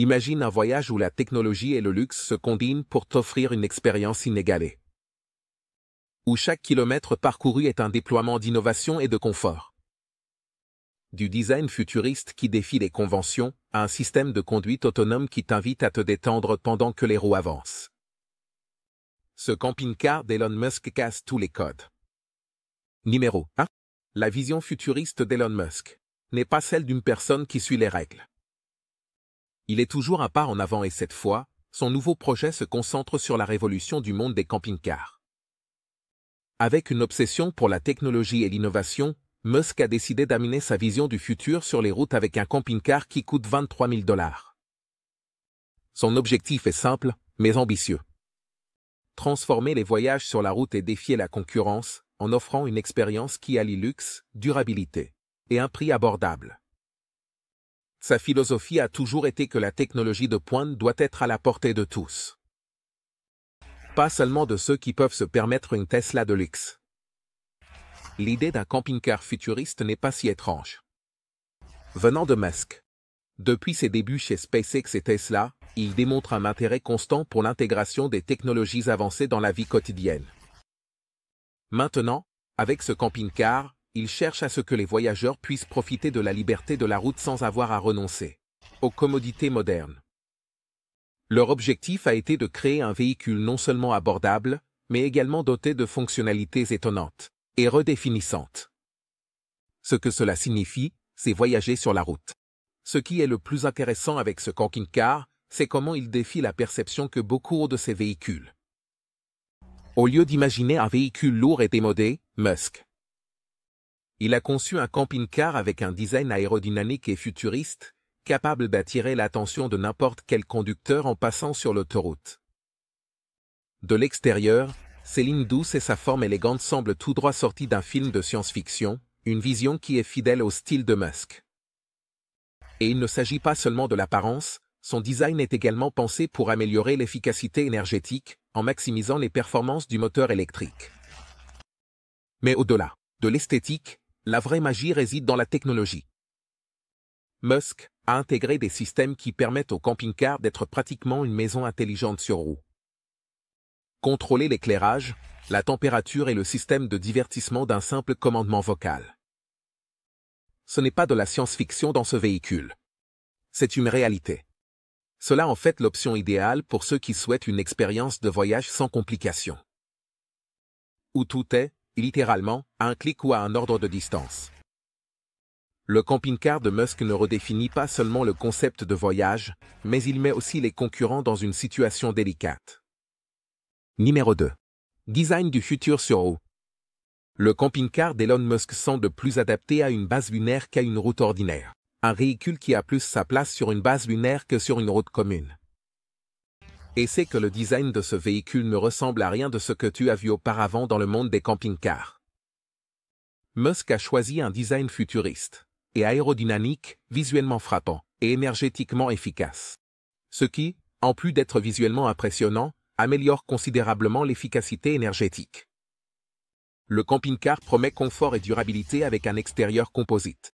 Imagine un voyage où la technologie et le luxe se combinent pour t'offrir une expérience inégalée. Où chaque kilomètre parcouru est un déploiement d'innovation et de confort. Du design futuriste qui défie les conventions, à un système de conduite autonome qui t'invite à te détendre pendant que les roues avancent. Ce camping-car d'Elon Musk casse tous les codes. Numéro 1. La vision futuriste d'Elon Musk n'est pas celle d'une personne qui suit les règles. Il est toujours un pas en avant et cette fois, son nouveau projet se concentre sur la révolution du monde des camping-cars. Avec une obsession pour la technologie et l'innovation, Musk a décidé d'amener sa vision du futur sur les routes avec un camping-car qui coûte 23 000 $. Son objectif est simple, mais ambitieux. Transformer les voyages sur la route et défier la concurrence, en offrant une expérience qui allie luxe, durabilité et un prix abordable. Sa philosophie a toujours été que la technologie de pointe doit être à la portée de tous. Pas seulement de ceux qui peuvent se permettre une Tesla de luxe. L'idée d'un camping-car futuriste n'est pas si étrange. Venant de Musk. Depuis ses débuts chez SpaceX et Tesla, il démontre un intérêt constant pour l'intégration des technologies avancées dans la vie quotidienne. Maintenant, avec ce camping-car, il cherche à ce que les voyageurs puissent profiter de la liberté de la route sans avoir à renoncer aux commodités modernes. Leur objectif a été de créer un véhicule non seulement abordable, mais également doté de fonctionnalités étonnantes et redéfinissantes. Ce que cela signifie, c'est voyager sur la route. Ce qui est le plus intéressant avec ce camping-car, c'est comment il défie la perception que beaucoup ont de ces véhicules. Au lieu d'imaginer un véhicule lourd et démodé, Musk. Il a conçu un camping-car avec un design aérodynamique et futuriste, capable d'attirer l'attention de n'importe quel conducteur en passant sur l'autoroute. De l'extérieur, ses lignes douces et sa forme élégante semblent tout droit sorties d'un film de science-fiction, une vision qui est fidèle au style de Musk. Et il ne s'agit pas seulement de l'apparence, son design est également pensé pour améliorer l'efficacité énergétique, en maximisant les performances du moteur électrique. Mais au-delà de l'esthétique, la vraie magie réside dans la technologie. Musk a intégré des systèmes qui permettent au camping-car d'être pratiquement une maison intelligente sur roues. Contrôler l'éclairage, la température et le système de divertissement d'un simple commandement vocal. Ce n'est pas de la science-fiction dans ce véhicule. C'est une réalité. Cela en fait l'option idéale pour ceux qui souhaitent une expérience de voyage sans complications. Où tout est, littéralement, à un clic ou à un ordre de distance. Le camping-car de Musk ne redéfinit pas seulement le concept de voyage, mais il met aussi les concurrents dans une situation délicate. Numéro 2. Design du futur sur roue. Le camping-car d'Elon Musk semble plus adapté à une base lunaire qu'à une route ordinaire. Un véhicule qui a plus sa place sur une base lunaire que sur une route commune. Et c'est que le design de ce véhicule ne ressemble à rien de ce que tu as vu auparavant dans le monde des camping-cars. Musk a choisi un design futuriste et aérodynamique, visuellement frappant et énergétiquement efficace. Ce qui, en plus d'être visuellement impressionnant, améliore considérablement l'efficacité énergétique. Le camping-car promet confort et durabilité avec un extérieur composite,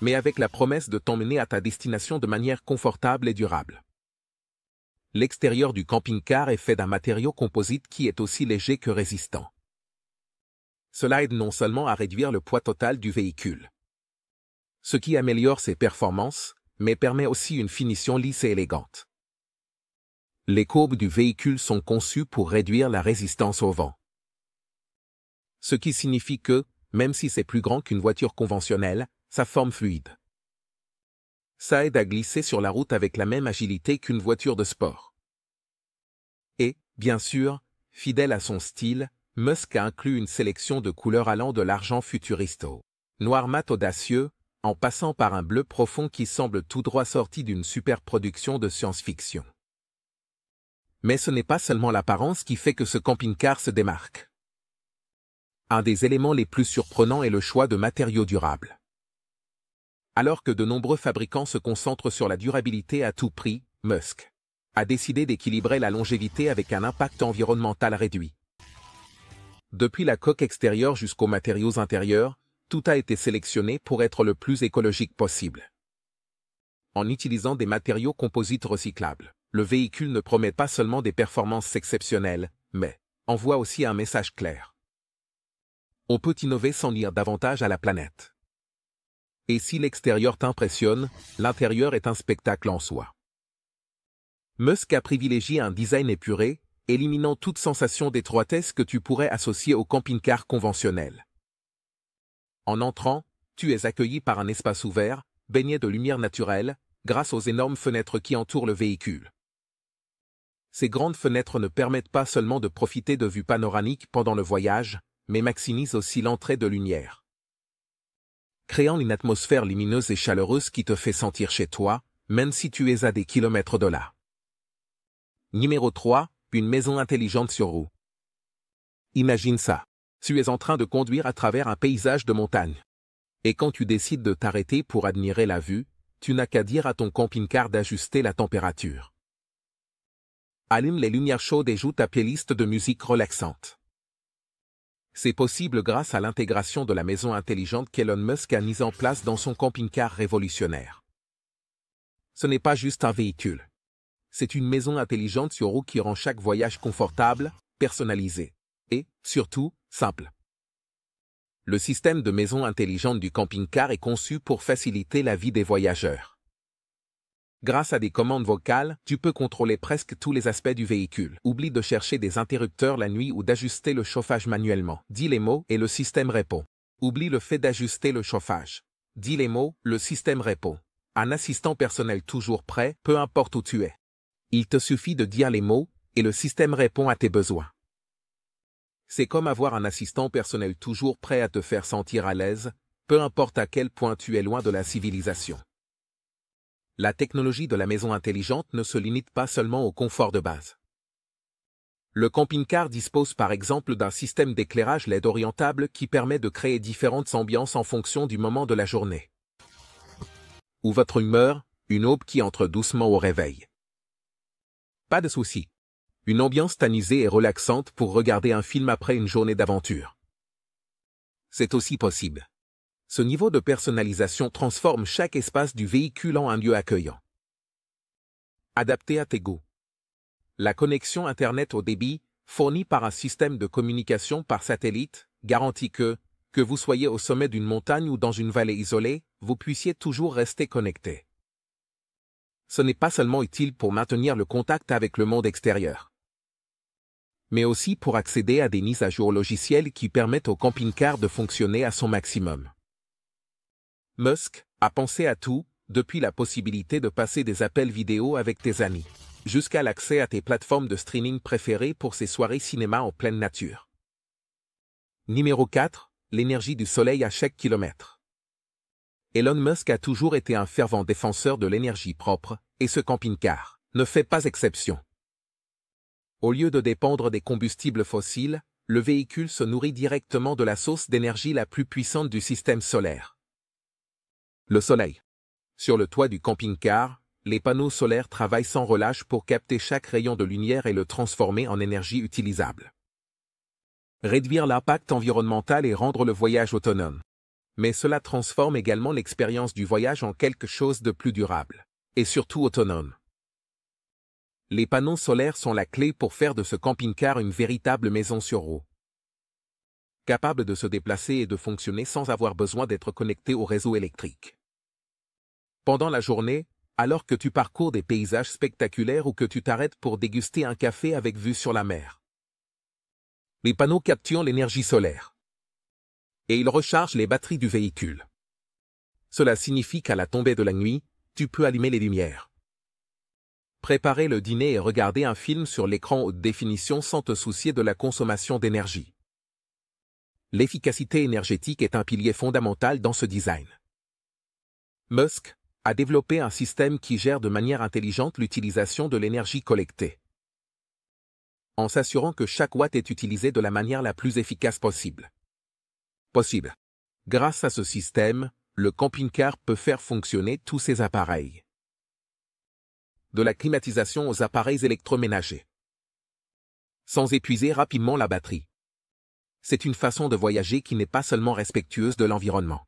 mais avec la promesse de t'emmener à ta destination de manière confortable et durable. L'extérieur du camping-car est fait d'un matériau composite qui est aussi léger que résistant. Cela aide non seulement à réduire le poids total du véhicule, ce qui améliore ses performances, mais permet aussi une finition lisse et élégante. Les courbes du véhicule sont conçues pour réduire la résistance au vent. Ce qui signifie que, même si c'est plus grand qu'une voiture conventionnelle, sa forme fluide. Ça aide à glisser sur la route avec la même agilité qu'une voiture de sport. Et, bien sûr, fidèle à son style, Musk a inclus une sélection de couleurs allant de l'argent futuriste au noir mat audacieux, en passant par un bleu profond qui semble tout droit sorti d'une superproduction de science-fiction. Mais ce n'est pas seulement l'apparence qui fait que ce camping-car se démarque. Un des éléments les plus surprenants est le choix de matériaux durables. Alors que de nombreux fabricants se concentrent sur la durabilité à tout prix, Musk a décidé d'équilibrer la longévité avec un impact environnemental réduit. Depuis la coque extérieure jusqu'aux matériaux intérieurs, tout a été sélectionné pour être le plus écologique possible. En utilisant des matériaux composites recyclables, le véhicule ne promet pas seulement des performances exceptionnelles, mais envoie aussi un message clair. On peut innover sans nuire davantage à la planète. Et si l'extérieur t'impressionne, l'intérieur est un spectacle en soi. Musk a privilégié un design épuré, éliminant toute sensation d'étroitesse que tu pourrais associer au camping-car conventionnel. En entrant, tu es accueilli par un espace ouvert, baigné de lumière naturelle, grâce aux énormes fenêtres qui entourent le véhicule. Ces grandes fenêtres ne permettent pas seulement de profiter de vues panoramiques pendant le voyage, mais maximisent aussi l'entrée de lumière, créant une atmosphère lumineuse et chaleureuse qui te fait sentir chez toi, même si tu es à des kilomètres de là. Numéro 3, une maison intelligente sur roues. Imagine ça. Tu es en train de conduire à travers un paysage de montagne. Et quand tu décides de t'arrêter pour admirer la vue, tu n'as qu'à dire à ton camping-car d'ajuster la température. Allume les lumières chaudes et joue ta playlist de musique relaxante. C'est possible grâce à l'intégration de la maison intelligente qu'Elon Musk a mise en place dans son camping-car révolutionnaire. Ce n'est pas juste un véhicule. C'est une maison intelligente sur roues qui rend chaque voyage confortable, personnalisé et, surtout, simple. Le système de maison intelligente du camping-car est conçu pour faciliter la vie des voyageurs. Grâce à des commandes vocales, tu peux contrôler presque tous les aspects du véhicule. Oublie de chercher des interrupteurs la nuit ou d'ajuster le chauffage manuellement. Dis les mots et le système répond. Oublie le fait d'ajuster le chauffage. Dis les mots, le système répond. Un assistant personnel toujours prêt, peu importe où tu es. Il te suffit de dire les mots, et le système répond à tes besoins. C'est comme avoir un assistant personnel toujours prêt à te faire sentir à l'aise, peu importe à quel point tu es loin de la civilisation. La technologie de la maison intelligente ne se limite pas seulement au confort de base. Le camping-car dispose par exemple d'un système d'éclairage LED orientable qui permet de créer différentes ambiances en fonction du moment de la journée. Ou votre humeur, une aube qui entre doucement au réveil. Pas de souci. Une ambiance tamisée et relaxante pour regarder un film après une journée d'aventure. C'est aussi possible. Ce niveau de personnalisation transforme chaque espace du véhicule en un lieu accueillant. Adapté à tes goûts. La connexion Internet haut débit, fournie par un système de communication par satellite, garantit que vous soyez au sommet d'une montagne ou dans une vallée isolée, vous puissiez toujours rester connecté. Ce n'est pas seulement utile pour maintenir le contact avec le monde extérieur, mais aussi pour accéder à des mises à jour logicielles qui permettent au camping-car de fonctionner à son maximum. Musk a pensé à tout, depuis la possibilité de passer des appels vidéo avec tes amis, jusqu'à l'accès à tes plateformes de streaming préférées pour ces soirées cinéma en pleine nature. Numéro 4, l'énergie du soleil à chaque kilomètre. Elon Musk a toujours été un fervent défenseur de l'énergie propre, et ce camping-car ne fait pas exception. Au lieu de dépendre des combustibles fossiles, le véhicule se nourrit directement de la source d'énergie la plus puissante du système solaire. Le soleil. Sur le toit du camping-car, les panneaux solaires travaillent sans relâche pour capter chaque rayon de lumière et le transformer en énergie utilisable. Réduire l'impact environnemental et rendre le voyage autonome. Mais cela transforme également l'expérience du voyage en quelque chose de plus durable, et surtout autonome. Les panneaux solaires sont la clé pour faire de ce camping-car une véritable maison sur roues. Capable de se déplacer et de fonctionner sans avoir besoin d'être connecté au réseau électrique. Pendant la journée, alors que tu parcours des paysages spectaculaires ou que tu t'arrêtes pour déguster un café avec vue sur la mer, les panneaux capturent l'énergie solaire. Et ils rechargent les batteries du véhicule. Cela signifie qu'à la tombée de la nuit, tu peux allumer les lumières, préparer le dîner et regarder un film sur l'écran haute définition sans te soucier de la consommation d'énergie. L'efficacité énergétique est un pilier fondamental dans ce design. Musk a développé un système qui gère de manière intelligente l'utilisation de l'énergie collectée, en s'assurant que chaque watt est utilisé de la manière la plus efficace possible. Grâce à ce système, le camping-car peut faire fonctionner tous ses appareils. De la climatisation aux appareils électroménagers, sans épuiser rapidement la batterie. C'est une façon de voyager qui n'est pas seulement respectueuse de l'environnement,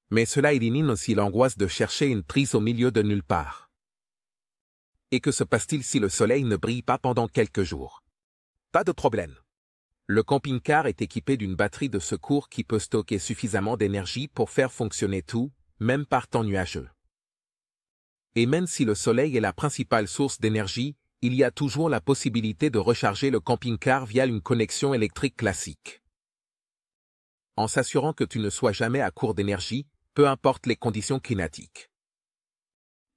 Mais cela élimine aussi l'angoisse de chercher une prise au milieu de nulle part. Et que se passe-t-il si le soleil ne brille pas pendant quelques jours? Pas de problème. Le camping-car est équipé d'une batterie de secours qui peut stocker suffisamment d'énergie pour faire fonctionner tout, même par temps nuageux. Et même si le soleil est la principale source d'énergie, il y a toujours la possibilité de recharger le camping-car via une connexion électrique classique. En s'assurant que tu ne sois jamais à court d'énergie, peu importe les conditions climatiques.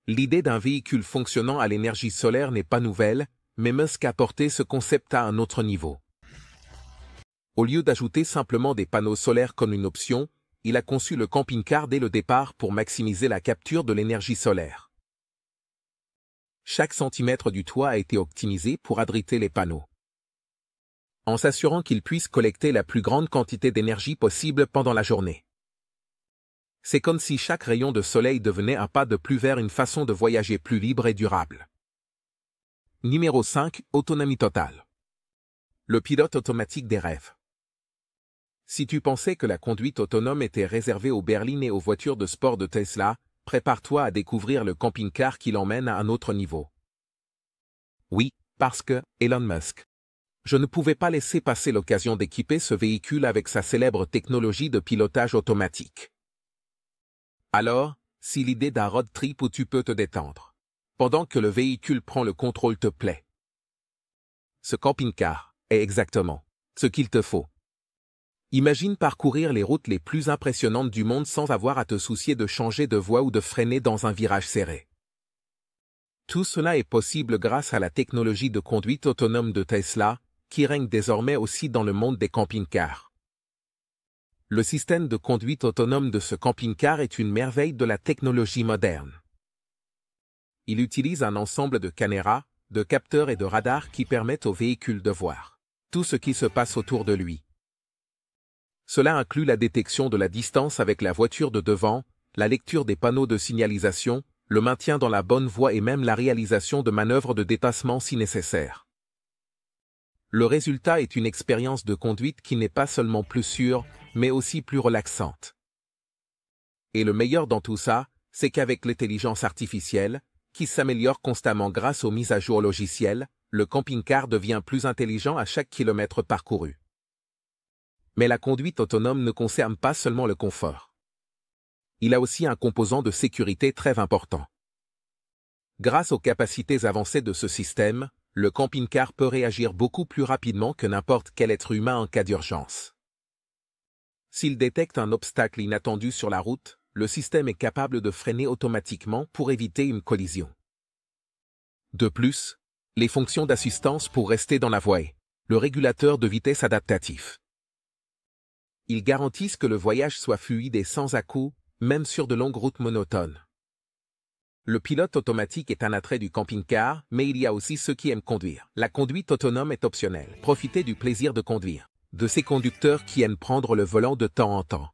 L'idée d'un véhicule fonctionnant à l'énergie solaire n'est pas nouvelle, mais Musk a porté ce concept à un autre niveau. Au lieu d'ajouter simplement des panneaux solaires comme une option, il a conçu le camping-car dès le départ pour maximiser la capture de l'énergie solaire. Chaque centimètre du toit a été optimisé pour abriter les panneaux, en s'assurant qu'ils puissent collecter la plus grande quantité d'énergie possible pendant la journée. C'est comme si chaque rayon de soleil devenait un pas de plus vers une façon de voyager plus libre et durable. Numéro 5. Autonomie totale. Le pilote automatique des rêves. Si tu pensais que la conduite autonome était réservée aux berlines et aux voitures de sport de Tesla, prépare-toi à découvrir le camping-car qui l'emmène à un autre niveau. Oui, parce que, Elon Musk. Je ne pouvais pas laisser passer l'occasion d'équiper ce véhicule avec sa célèbre technologie de pilotage automatique. Alors, si l'idée d'un road trip où tu peux te détendre, pendant que le véhicule prend le contrôle te plaît, ce camping-car est exactement ce qu'il te faut. Imagine parcourir les routes les plus impressionnantes du monde sans avoir à te soucier de changer de voie ou de freiner dans un virage serré. Tout cela est possible grâce à la technologie de conduite autonome de Tesla, qui règne désormais aussi dans le monde des camping-cars. Le système de conduite autonome de ce camping-car est une merveille de la technologie moderne. Il utilise un ensemble de caméras, de capteurs et de radars qui permettent au véhicule de voir tout ce qui se passe autour de lui. Cela inclut la détection de la distance avec la voiture de devant, la lecture des panneaux de signalisation, le maintien dans la bonne voie et même la réalisation de manœuvres de dépassement si nécessaire. Le résultat est une expérience de conduite qui n'est pas seulement plus sûre, mais aussi plus relaxante. Et le meilleur dans tout ça, c'est qu'avec l'intelligence artificielle, qui s'améliore constamment grâce aux mises à jour logicielles, le camping-car devient plus intelligent à chaque kilomètre parcouru. Mais la conduite autonome ne concerne pas seulement le confort. Il a aussi un composant de sécurité très important. Grâce aux capacités avancées de ce système, le camping-car peut réagir beaucoup plus rapidement que n'importe quel être humain en cas d'urgence. S'il détecte un obstacle inattendu sur la route, le système est capable de freiner automatiquement pour éviter une collision. De plus, les fonctions d'assistance pour rester dans la voie, le régulateur de vitesse adaptatif. Ils garantissent que le voyage soit fluide et sans à-coups, même sur de longues routes monotones. Le pilote automatique est un attrait du camping-car, mais il y a aussi ceux qui aiment conduire. La conduite autonome est optionnelle. Profitez du plaisir de conduire. De ces conducteurs qui aiment prendre le volant de temps en temps.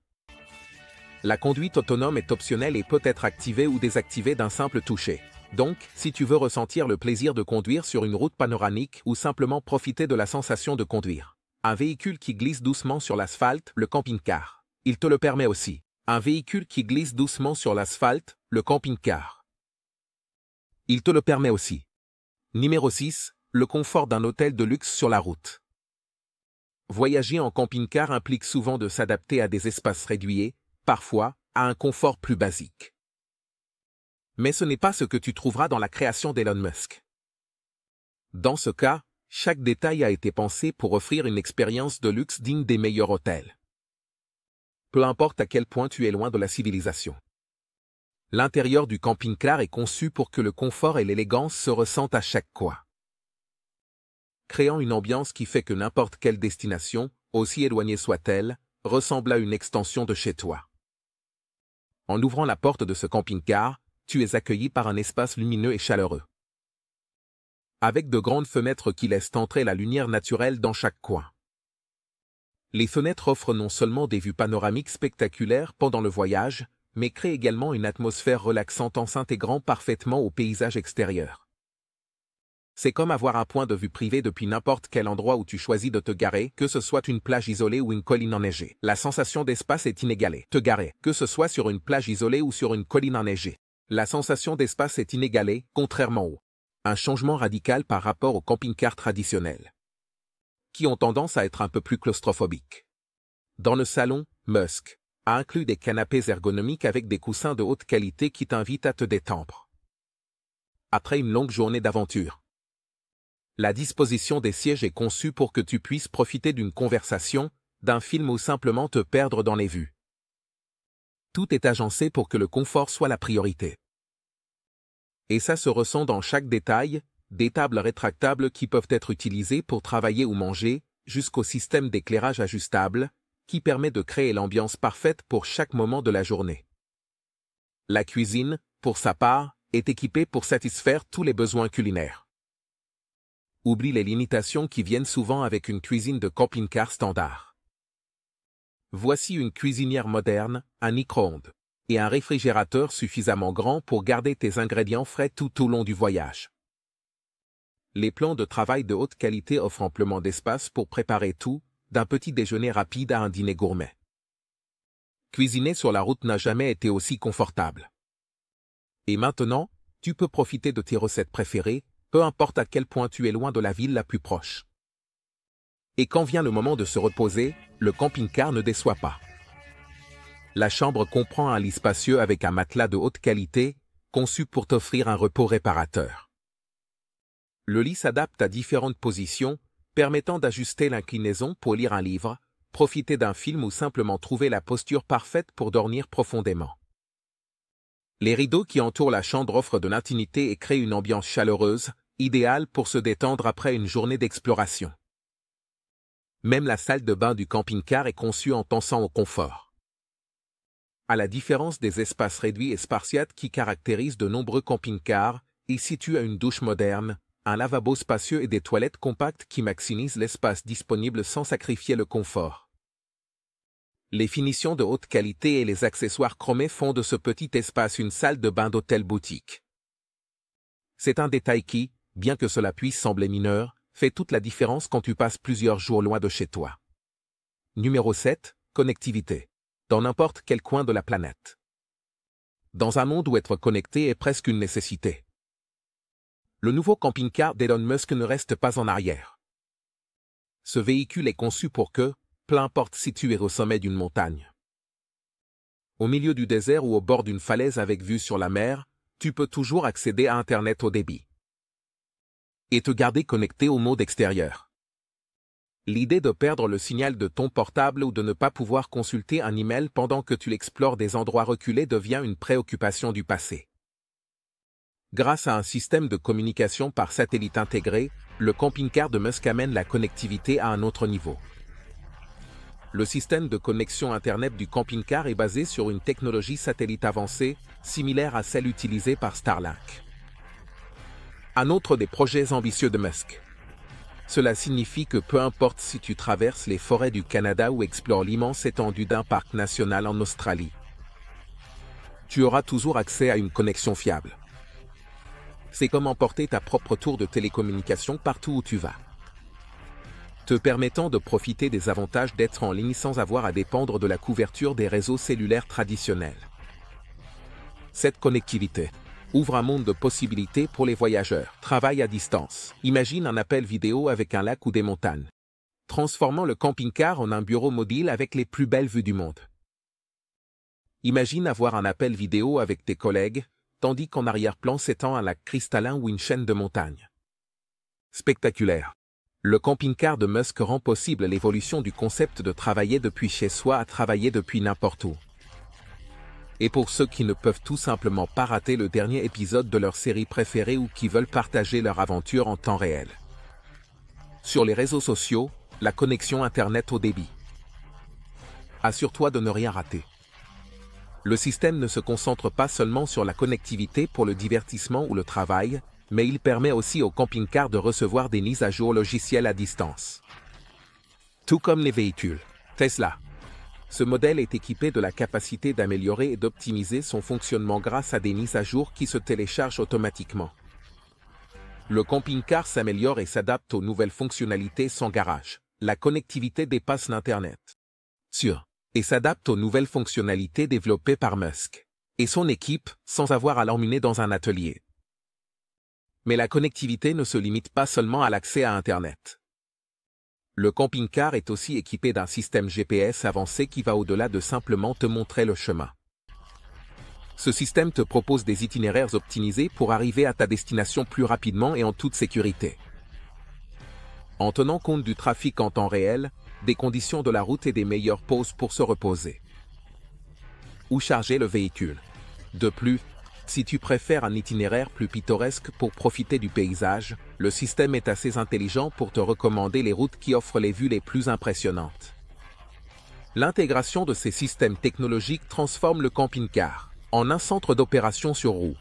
La conduite autonome est optionnelle et peut être activée ou désactivée d'un simple toucher. Donc, si tu veux ressentir le plaisir de conduire sur une route panoramique ou simplement profiter de la sensation de conduire un véhicule qui glisse doucement sur l'asphalte, le camping-car, il te le permet aussi. Un véhicule qui glisse doucement sur l'asphalte, le camping-car, il te le permet aussi. Numéro 6. Le confort d'un hôtel de luxe sur la route. Voyager en camping-car implique souvent de s'adapter à des espaces réduits, parfois, à un confort plus basique. Mais ce n'est pas ce que tu trouveras dans la création d'Elon Musk. Dans ce cas, chaque détail a été pensé pour offrir une expérience de luxe digne des meilleurs hôtels. Peu importe à quel point tu es loin de la civilisation. L'intérieur du camping-car est conçu pour que le confort et l'élégance se ressentent à chaque coin, créant une ambiance qui fait que n'importe quelle destination, aussi éloignée soit-elle, ressemble à une extension de chez toi. En ouvrant la porte de ce camping-car, tu es accueilli par un espace lumineux et chaleureux, avec de grandes fenêtres qui laissent entrer la lumière naturelle dans chaque coin. Les fenêtres offrent non seulement des vues panoramiques spectaculaires pendant le voyage, mais créent également une atmosphère relaxante en s'intégrant parfaitement au paysage extérieur. C'est comme avoir un point de vue privé depuis n'importe quel endroit où tu choisis de te garer, que ce soit une plage isolée ou une colline enneigée. La sensation d'espace est inégalée. Te garer, que ce soit sur une plage isolée ou sur une colline enneigée. La sensation d'espace est inégalée, contrairement au un changement radical par rapport aux camping-cars traditionnels, qui ont tendance à être un peu plus claustrophobiques. Dans le salon, Musk a inclus des canapés ergonomiques avec des coussins de haute qualité qui t'invitent à te détendre après une longue journée d'aventure. La disposition des sièges est conçue pour que tu puisses profiter d'une conversation, d'un film ou simplement te perdre dans les vues. Tout est agencé pour que le confort soit la priorité. Et ça se ressent dans chaque détail, des tables rétractables qui peuvent être utilisées pour travailler ou manger, jusqu'au système d'éclairage ajustable, qui permet de créer l'ambiance parfaite pour chaque moment de la journée. La cuisine, pour sa part, est équipée pour satisfaire tous les besoins culinaires. Oublie les limitations qui viennent souvent avec une cuisine de camping-car standard. Voici une cuisinière moderne, un micro-ondes et un réfrigérateur suffisamment grand pour garder tes ingrédients frais tout au long du voyage. Les plans de travail de haute qualité offrent amplement d'espace pour préparer tout, d'un petit déjeuner rapide à un dîner gourmet. Cuisiner sur la route n'a jamais été aussi confortable. Et maintenant, tu peux profiter de tes recettes préférées, peu importe à quel point tu es loin de la ville la plus proche. Et quand vient le moment de se reposer, le camping-car ne déçoit pas. La chambre comprend un lit spacieux avec un matelas de haute qualité, conçu pour t'offrir un repos réparateur. Le lit s'adapte à différentes positions, permettant d'ajuster l'inclinaison pour lire un livre, profiter d'un film ou simplement trouver la posture parfaite pour dormir profondément. Les rideaux qui entourent la chambre offrent de l'intimité et créent une ambiance chaleureuse, idéale pour se détendre après une journée d'exploration. Même la salle de bain du camping-car est conçue en pensant au confort. À la différence des espaces réduits et spartiates qui caractérisent de nombreux camping-cars, ici tu as une douche moderne, un lavabo spacieux et des toilettes compactes qui maximisent l'espace disponible sans sacrifier le confort. Les finitions de haute qualité et les accessoires chromés font de ce petit espace une salle de bain d'hôtel boutique. C'est un détail qui, bien que cela puisse sembler mineur, fait toute la différence quand tu passes plusieurs jours loin de chez toi. Numéro 7. Connectivité. Dans n'importe quel coin de la planète. Dans un monde où être connecté est presque une nécessité. Le nouveau camping-car d'Elon Musk ne reste pas en arrière. Ce véhicule est conçu pour que, peu importe si tu es au sommet d'une montagne, au milieu du désert ou au bord d'une falaise avec vue sur la mer, tu peux toujours accéder à Internet haut débit et te garder connecté au monde extérieur. L'idée de perdre le signal de ton portable ou de ne pas pouvoir consulter un email pendant que tu explores des endroits reculés devient une préoccupation du passé. Grâce à un système de communication par satellite intégré, le camping-car de Musk amène la connectivité à un autre niveau. Le système de connexion Internet du camping-car est basé sur une technologie satellite avancée, similaire à celle utilisée par Starlink. Un autre des projets ambitieux de Musk. Cela signifie que peu importe si tu traverses les forêts du Canada ou explores l'immense étendue d'un parc national en Australie, tu auras toujours accès à une connexion fiable. C'est comme emporter ta propre tour de télécommunication partout où tu vas, te permettant de profiter des avantages d'être en ligne sans avoir à dépendre de la couverture des réseaux cellulaires traditionnels. Cette connectivité ouvre un monde de possibilités pour les voyageurs. Travail à distance. Imagine un appel vidéo avec un lac ou des montagnes, transformant le camping-car en un bureau mobile avec les plus belles vues du monde. Imagine avoir un appel vidéo avec tes collègues, tandis qu'en arrière-plan s'étend un lac cristallin ou une chaîne de montagnes. Spectaculaire. Le camping-car de Musk rend possible l'évolution du concept de travailler depuis chez soi à travailler depuis n'importe où. Et pour ceux qui ne peuvent tout simplement pas rater le dernier épisode de leur série préférée ou qui veulent partager leur aventure en temps réel. Sur les réseaux sociaux, la connexion Internet haut débit. Assure-toi de ne rien rater. Le système ne se concentre pas seulement sur la connectivité pour le divertissement ou le travail, mais il permet aussi au camping-car de recevoir des mises à jour logicielles à distance. Tout comme les véhicules Tesla. Ce modèle est équipé de la capacité d'améliorer et d'optimiser son fonctionnement grâce à des mises à jour qui se téléchargent automatiquement. Le camping-car s'améliore et s'adapte aux nouvelles fonctionnalités sans garage. La connectivité dépasse l'Internet. Et s'adapte aux nouvelles fonctionnalités développées par Musk et son équipe sans avoir à l'emmener dans un atelier. Mais la connectivité ne se limite pas seulement à l'accès à Internet. Le camping-car est aussi équipé d'un système GPS avancé qui va au-delà de simplement te montrer le chemin. Ce système te propose des itinéraires optimisés pour arriver à ta destination plus rapidement et en toute sécurité. En tenant compte du trafic en temps réel, des conditions de la route et des meilleures pauses pour se reposer. Où charger le véhicule. De plus, si tu préfères un itinéraire plus pittoresque pour profiter du paysage, le système est assez intelligent pour te recommander les routes qui offrent les vues les plus impressionnantes. L'intégration de ces systèmes technologiques transforme le camping-car en un centre d'opération sur roues.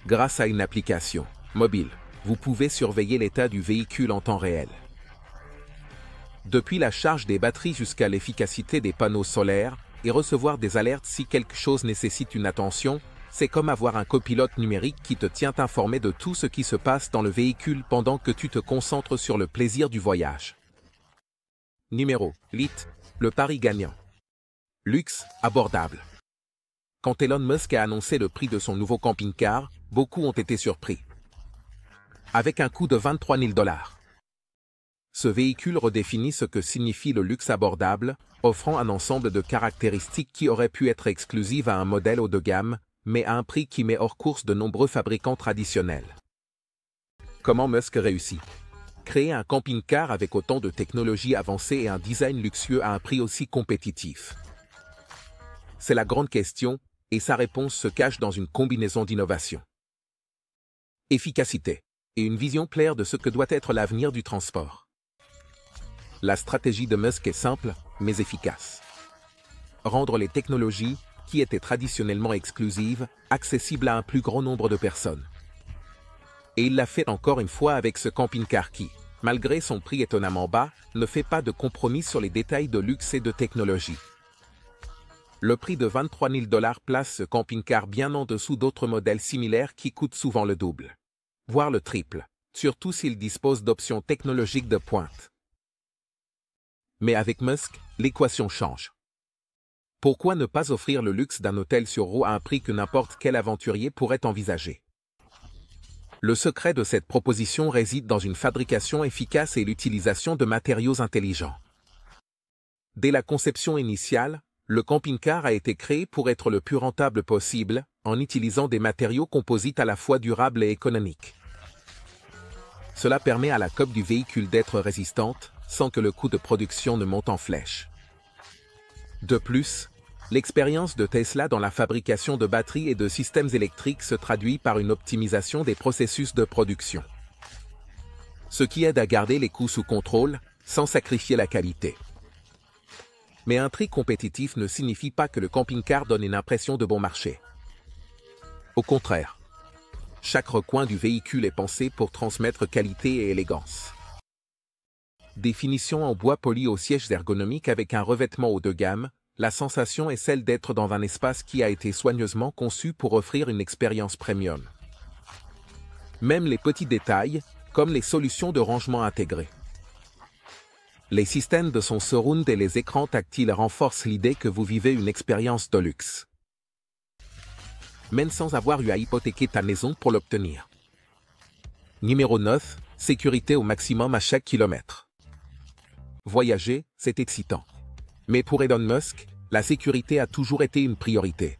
Grâce à une application mobile, vous pouvez surveiller l'état du véhicule en temps réel. Depuis la charge des batteries jusqu'à l'efficacité des panneaux solaires, et recevoir des alertes si quelque chose nécessite une attention, c'est comme avoir un copilote numérique qui te tient informé de tout ce qui se passe dans le véhicule pendant que tu te concentres sur le plaisir du voyage. Numéro 8. Le pari gagnant. Luxe, abordable. Quand Elon Musk a annoncé le prix de son nouveau camping-car, beaucoup ont été surpris. Avec un coût de 23 000 $. Ce véhicule redéfinit ce que signifie le luxe abordable, offrant un ensemble de caractéristiques qui auraient pu être exclusives à un modèle haut de gamme, mais à un prix qui met hors course de nombreux fabricants traditionnels. Comment Musk réussit? Créer un camping-car avec autant de technologies avancées et un design luxueux à un prix aussi compétitif. C'est la grande question, et sa réponse se cache dans une combinaison d'innovation. Efficacité et une vision claire de ce que doit être l'avenir du transport. La stratégie de Musk est simple, mais efficace. Rendre les technologies, qui étaient traditionnellement exclusives, accessibles à un plus grand nombre de personnes. Et il l'a fait encore une fois avec ce camping-car qui, malgré son prix étonnamment bas, ne fait pas de compromis sur les détails de luxe et de technologie. Le prix de 23 000 $ place ce camping-car bien en dessous d'autres modèles similaires qui coûtent souvent le double, voire le triple, surtout s'il dispose d'options technologiques de pointe. Mais avec Musk, l'équation change. Pourquoi ne pas offrir le luxe d'un hôtel sur roues à un prix que n'importe quel aventurier pourrait envisager? Le secret de cette proposition réside dans une fabrication efficace et l'utilisation de matériaux intelligents. Dès la conception initiale, le camping-car a été créé pour être le plus rentable possible, en utilisant des matériaux composites à la fois durables et économiques. Cela permet à la coque du véhicule d'être résistante, sans que le coût de production ne monte en flèche. De plus, l'expérience de Tesla dans la fabrication de batteries et de systèmes électriques se traduit par une optimisation des processus de production. Ce qui aide à garder les coûts sous contrôle, sans sacrifier la qualité. Mais un prix compétitif ne signifie pas que le camping-car donne une impression de bon marché. Au contraire, chaque recoin du véhicule est pensé pour transmettre qualité et élégance. Des finitions en bois poli aux sièges ergonomiques avec un revêtement haut de gamme, la sensation est celle d'être dans un espace qui a été soigneusement conçu pour offrir une expérience premium. Même les petits détails, comme les solutions de rangement intégrées. Les systèmes de son surround et les écrans tactiles renforcent l'idée que vous vivez une expérience de luxe. Même sans avoir eu à hypothéquer ta maison pour l'obtenir. Numéro 9. Sécurité au maximum à chaque kilomètre. Voyager, c'est excitant. Mais pour Elon Musk, la sécurité a toujours été une priorité.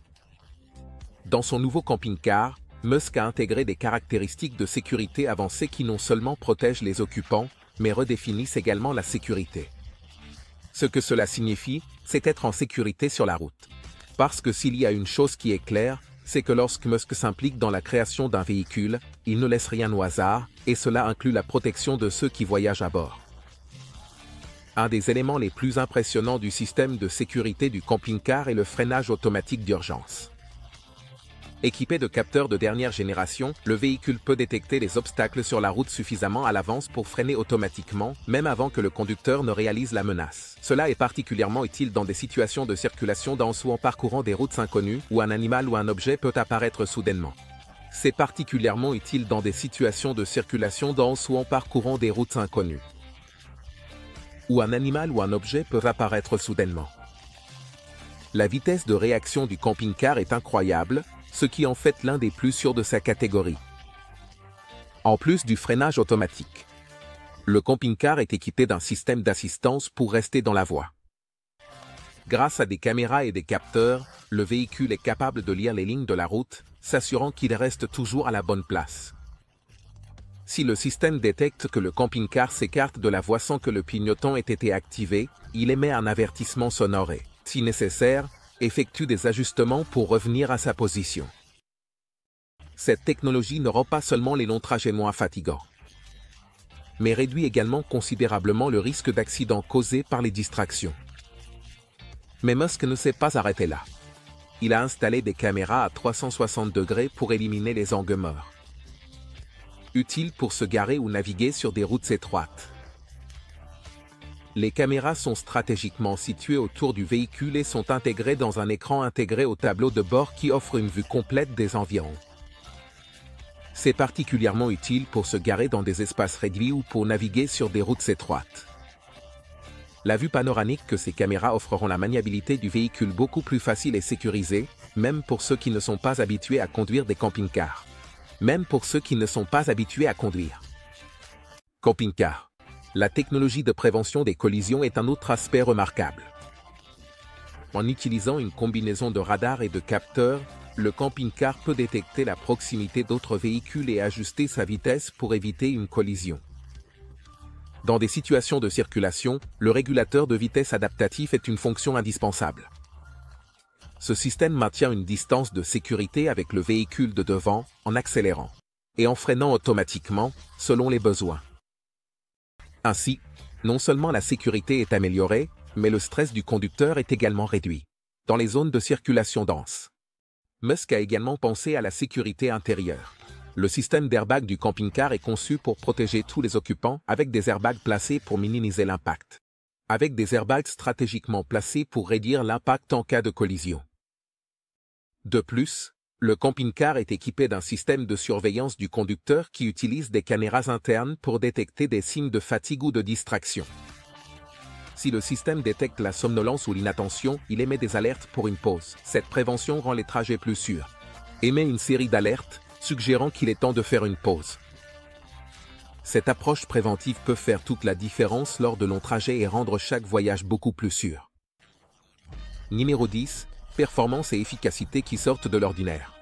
Dans son nouveau camping-car, Musk a intégré des caractéristiques de sécurité avancées qui non seulement protègent les occupants, mais redéfinissent également la sécurité. Ce que cela signifie, c'est être en sécurité sur la route. Parce que s'il y a une chose qui est claire, c'est que lorsque Musk s'implique dans la création d'un véhicule, il ne laisse rien au hasard, et cela inclut la protection de ceux qui voyagent à bord. Un des éléments les plus impressionnants du système de sécurité du camping-car est le freinage automatique d'urgence. Équipé de capteurs de dernière génération, le véhicule peut détecter les obstacles sur la route suffisamment à l'avance pour freiner automatiquement, même avant que le conducteur ne réalise la menace. Cela est particulièrement utile dans des situations de circulation dense ou en parcourant des routes inconnues, où un animal ou un objet peut apparaître soudainement. C'est particulièrement utile dans des situations de circulation dense ou en parcourant des routes inconnues, où un animal ou un objet peut apparaître soudainement. La vitesse de réaction du camping-car est incroyable, ce qui en fait l'un des plus sûrs de sa catégorie. En plus du freinage automatique, le camping-car est équipé d'un système d'assistance pour rester dans la voie. Grâce à des caméras et des capteurs, le véhicule est capable de lire les lignes de la route, s'assurant qu'il reste toujours à la bonne place. Si le système détecte que le camping-car s'écarte de la voie sans que le clignotant ait été activé, il émet un avertissement sonore et, si nécessaire, effectue des ajustements pour revenir à sa position. Cette technologie ne rend pas seulement les longs trajets moins fatigants, mais réduit également considérablement le risque d'accident causé par les distractions. Mais Musk ne s'est pas arrêté là. Il a installé des caméras à 360 degrés pour éliminer les angles morts, utiles pour se garer ou naviguer sur des routes étroites. Les caméras sont stratégiquement situées autour du véhicule et sont intégrées dans un écran intégré au tableau de bord qui offre une vue complète des environs. C'est particulièrement utile pour se garer dans des espaces réduits ou pour naviguer sur des routes étroites. La vue panoramique que ces caméras offreront la maniabilité du véhicule beaucoup plus facile et sécurisée, même pour ceux qui ne sont pas habitués à conduire des camping-cars. Camping-car. La technologie de prévention des collisions est un autre aspect remarquable. En utilisant une combinaison de radars et de capteurs, le camping-car peut détecter la proximité d'autres véhicules et ajuster sa vitesse pour éviter une collision. Dans des situations de circulation, le régulateur de vitesse adaptatif est une fonction indispensable. Ce système maintient une distance de sécurité avec le véhicule de devant en accélérant et en freinant automatiquement selon les besoins. Ainsi, non seulement la sécurité est améliorée, mais le stress du conducteur est également réduit dans les zones de circulation dense. Musk a également pensé à la sécurité intérieure. Le système d'airbag du camping-car est conçu pour protéger tous les occupants avec des airbags placés pour minimiser l'impact, avec des airbags stratégiquement placés pour réduire l'impact en cas de collision. De plus, le camping-car est équipé d'un système de surveillance du conducteur qui utilise des caméras internes pour détecter des signes de fatigue ou de distraction. Si le système détecte la somnolence ou l'inattention, il émet des alertes pour une pause. Cette prévention rend les trajets plus sûrs. Émet une série d'alertes, suggérant qu'il est temps de faire une pause. Cette approche préventive peut faire toute la différence lors de longs trajets et rendre chaque voyage beaucoup plus sûr. Numéro 10. Performance et efficacité qui sortent de l'ordinaire.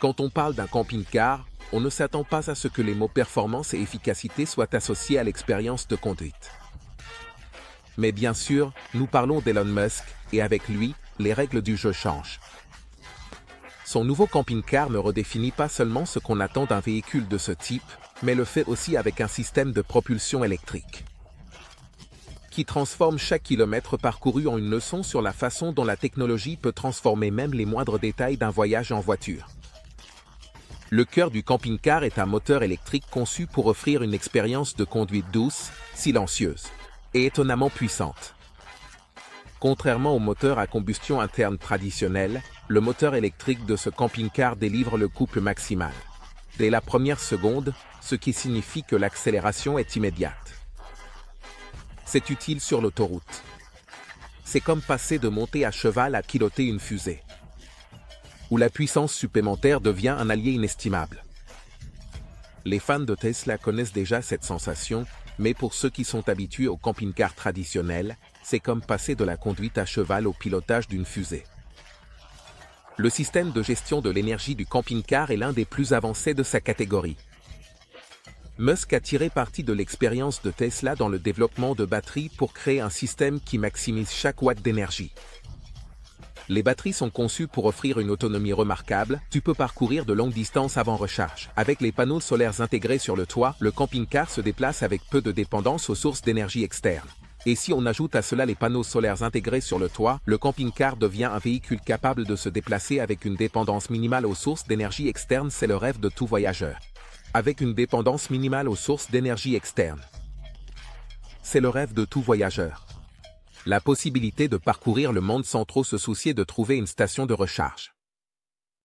Quand on parle d'un camping-car, on ne s'attend pas à ce que les mots performance et efficacité soient associés à l'expérience de conduite. Mais bien sûr, nous parlons d'Elon Musk, et avec lui, les règles du jeu changent. Son nouveau camping-car ne redéfinit pas seulement ce qu'on attend d'un véhicule de ce type, mais le fait aussi avec un système de propulsion électrique, qui transforme chaque kilomètre parcouru en une leçon sur la façon dont la technologie peut transformer même les moindres détails d'un voyage en voiture. Le cœur du camping-car est un moteur électrique conçu pour offrir une expérience de conduite douce, silencieuse et étonnamment puissante. Contrairement au moteur à combustion interne traditionnel, le moteur électrique de ce camping-car délivre le couple maximal dès la première seconde, ce qui signifie que l'accélération est immédiate. C'est utile sur l'autoroute. C'est comme passer de monter à cheval à piloter une fusée, où la puissance supplémentaire devient un allié inestimable. Les fans de Tesla connaissent déjà cette sensation, mais pour ceux qui sont habitués au camping-car traditionnel, c'est comme passer de la conduite à cheval au pilotage d'une fusée. Le système de gestion de l'énergie du camping-car est l'un des plus avancés de sa catégorie. Musk a tiré parti de l'expérience de Tesla dans le développement de batteries pour créer un système qui maximise chaque watt d'énergie. Les batteries sont conçues pour offrir une autonomie remarquable, tu peux parcourir de longues distances avant recharge. Avec les panneaux solaires intégrés sur le toit, le camping-car se déplace avec peu de dépendance aux sources d'énergie externes. Et si on ajoute à cela les panneaux solaires intégrés sur le toit, le camping-car devient un véhicule capable de se déplacer avec une dépendance minimale aux sources d'énergie externes, c'est le rêve de tout voyageur. Avec une dépendance minimale aux sources d'énergie externes. C'est le rêve de tout voyageur. La possibilité de parcourir le monde sans trop se soucier de trouver une station de recharge.